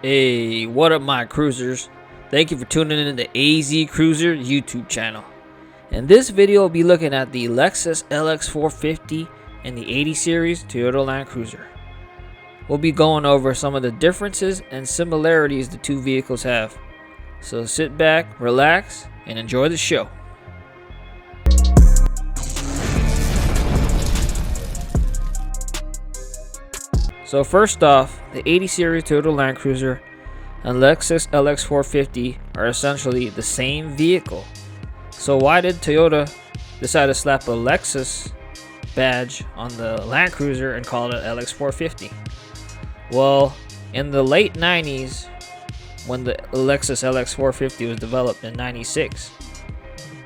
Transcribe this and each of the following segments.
Hey, what up my cruisers? Thank you for tuning in to the theAZcruiser YouTube channel. In this video, we'll be looking at the Lexus LX 450 and the 80 series Toyota Land Cruiser. We'll be going over some of the differences and similarities the two vehicles have. So sit back, relax, and enjoy the show. So first off, the 80 series Toyota Land Cruiser and Lexus LX 450 are essentially the same vehicle. So why did Toyota decide to slap a Lexus badge on the Land Cruiser and call it LX 450? Well, in the late 90s, when the Lexus LX 450 was developed in 96,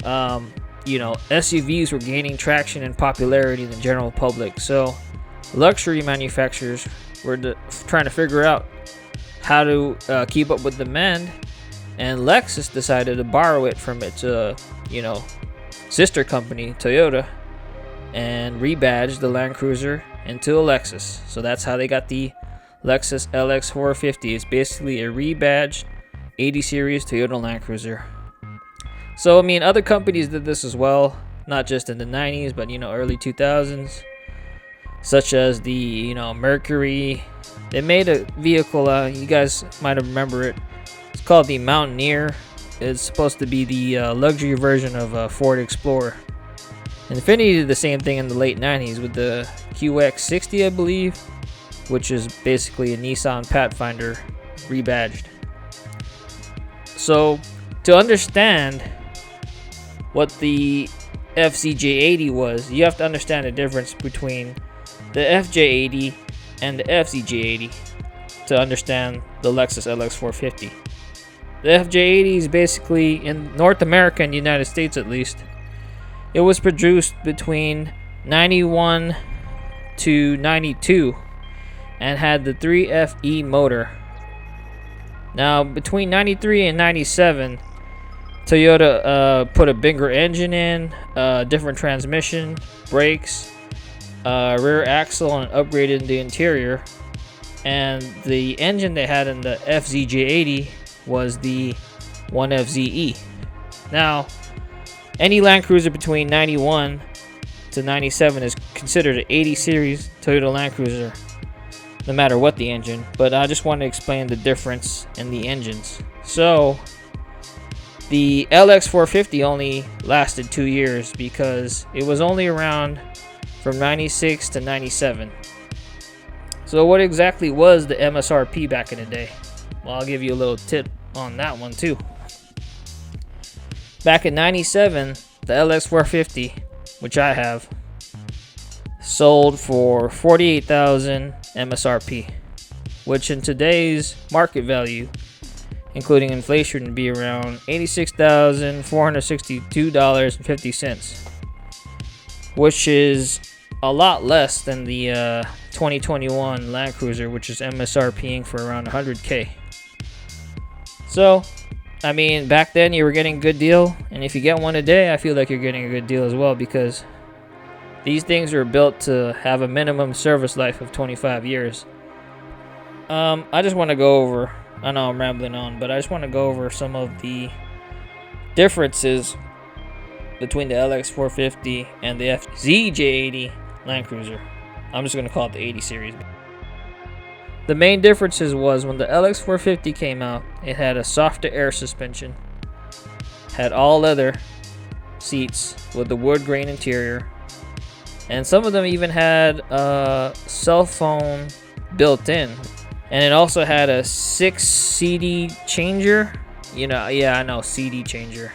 SUVs were gaining traction and popularity in the general public. So luxury manufacturers were trying to figure out how to keep up with demand, and Lexus decided to borrow it from its sister company Toyota and rebadge the Land Cruiser into a Lexus. So that's how they got the Lexus LX 450. It's basically a rebadged 80 series Toyota Land Cruiser. So I mean, other companies did this as well, not just in the 90s, but early 2000s. Such as the Mercury. They made a vehicle, you guys might remember it. It's called the Mountaineer. It's supposed to be the luxury version of a Ford Explorer. Infiniti did the same thing in the late 90s with the QX60, I believe, which is basically a Nissan Pathfinder rebadged. So to understand what the FCJ80 was, you have to understand the difference between the FJ80 and the FCJ80 to understand the Lexus LX 450. The FJ80 is basically, in North America and the United States at least, it was produced between 91 to 92 and had the 3FE motor. Now between 93 and 97, Toyota put a bigger engine in, different transmission, brakes, rear axle, and upgraded the interior. And the engine they had in the FZJ80 was the 1FZE. Now, any Land Cruiser between 91 to 97 is considered an 80 series Toyota Land Cruiser, no matter what the engine. But I just want to explain the difference in the engines. So the LX 450 only lasted 2 years because it was only around from 96 to 97. So what exactly was the MSRP back in the day? Well, I'll give you a little tip on that one too. Back in 97, the LX 450, which I have, sold for $48,000 MSRP, which in today's market value, including inflation, would be around $86,462.50, which is a lot less than the 2021 Land Cruiser, which is MSRPing for around $100K. So, I mean, back then you were getting a good deal, and if you get one today, I feel like you're getting a good deal as well, because these things are built to have a minimum service life of 25 years. I just want to go over, I know I'm rambling on, but I just want to go over some of the differences between the LX 450 and the FZJ80 Land Cruiser. I'm just going to call it the 80 series. The main differences was when the LX 450 came out, it had a softer air suspension, had all leather seats with the wood grain interior, and some of them even had a cell phone built in. And it also had a 6 CD changer. I know, CD changer.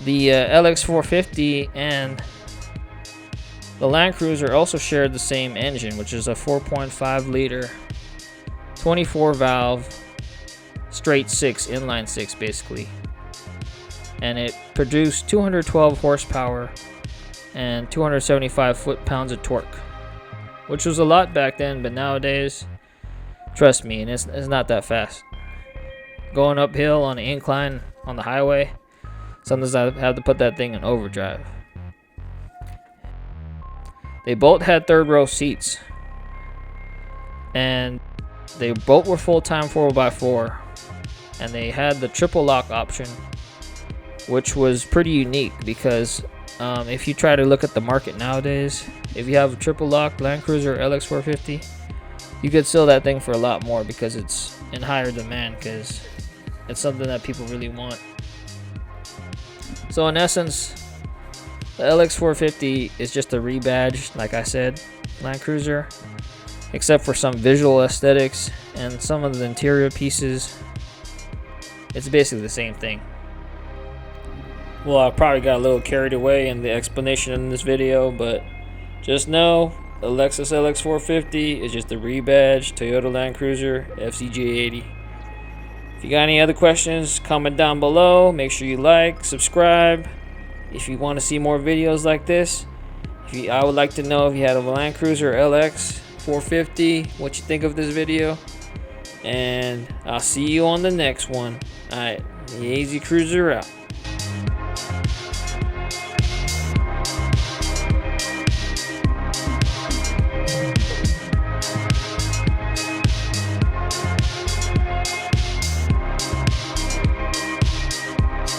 The LX 450 and the Land Cruiser also shared the same engine, which is a 4.5 liter 24 valve straight 6, inline 6 basically, and it produced 212 horsepower and 275 foot-pounds of torque, which was a lot back then, but nowadays, trust me, and it's not that fast. Going uphill on an incline on the highway, sometimes I have to put that thing in overdrive. They both had third row seats, and They both were full-time 4x4, and they had the triple lock option, which was pretty unique because if you try to look at the market nowadays, if you have a triple lock Land Cruiser LX 450, you could sell that thing for a lot more because it's in higher demand, because it's something that people really want. So in essence, the LX 450 is just a rebadge, like I said, Land Cruiser, except for some visual aesthetics and some of the interior pieces. It's basically the same thing. Well, I probably got a little carried away in the explanation in this video, but just know the Lexus LX 450 is just a rebadge Toyota Land Cruiser FCJ80. If you got any other questions, comment down below. Make sure you like, subscribe. If you want to see more videos like this, I would like to know if you had a Land Cruiser LX 450, what you think of this video. And I'll see you on the next one. Alright, theAZcruiser out.